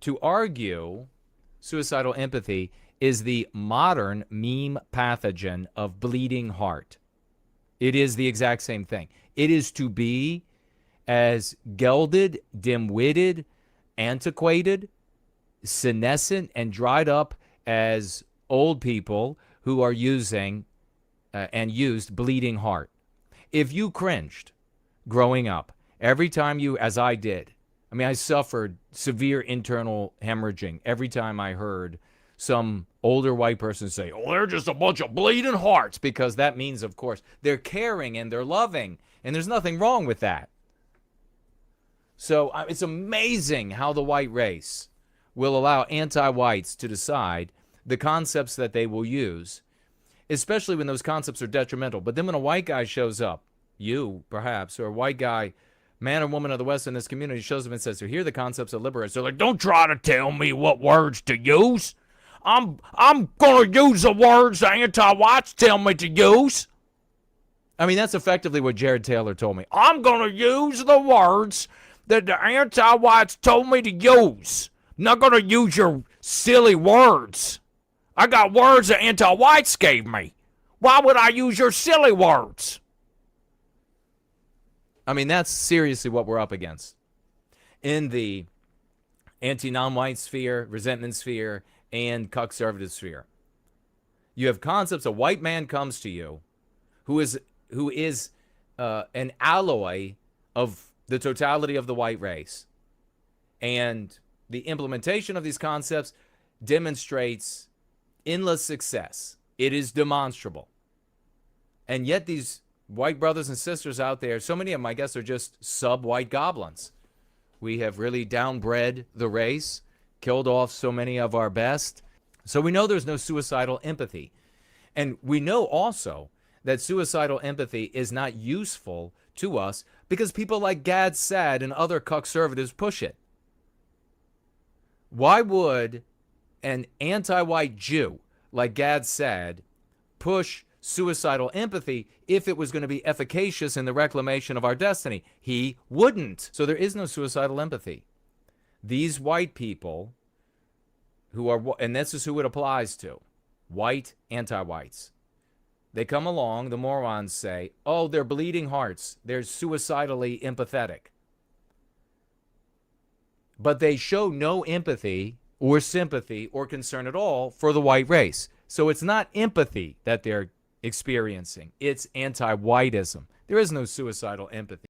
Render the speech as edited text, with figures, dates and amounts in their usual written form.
To argue suicidal empathy is the modern meme pathogen of bleeding heart. It is the exact same thing. It is to be as gelded, dim-witted, antiquated, senescent, and dried up as old people who are using and used bleeding heart. If you cringed growing up every time you, as I did, I mean, I suffered severe internal hemorrhaging every time I heard some older white person say, oh, they're just a bunch of bleeding hearts, because that means, of course, they're caring and they're loving, and there's nothing wrong with that. So it's amazing how the white race will allow anti-whites to decide the concepts that they will use, especially when those concepts are detrimental. But then when a white guy shows up, you perhaps, or a white guy, man or woman of the West in this community, shows up and says, so here are the concepts of liberation. They're like, don't try to tell me what words to use. I'm going to use the words the anti-whites tell me to use. I mean, that's effectively what Jared Taylor told me. I'm going to use the words that the anti-whites told me to use. I'm not going to use your silly words. I got words that anti-whites gave me. Why would I use your silly words? I mean, that's seriously what we're up against in the anti-non-white sphere, resentment sphere, and conservative sphere. You have concepts. A white man comes to you who is an alloy of the totality of the white race. And the implementation of these concepts demonstrates endless success. It is demonstrable. And yet these white brothers and sisters out there, so many of them, I guess, are just sub-white goblins. We have really downbred the race, killed off so many of our best. So we know there's no suicidal empathy. And we know also that suicidal empathy is not useful to us because people like Gad Saad and other conservatives push it. Why would an anti-white Jew like Gad Saad push suicidal empathy if it was going to be efficacious in the reclamation of our destiny? He wouldn't. So there is no suicidal empathy. These white people who are, and this is who it applies to, white anti-whites. They come along, the morons say, oh, they're bleeding hearts. They're suicidally empathetic. But they show no empathy or sympathy or concern at all for the white race. So it's not empathy that they're experiencing. It's anti-whiteism. There is no suicidal empathy.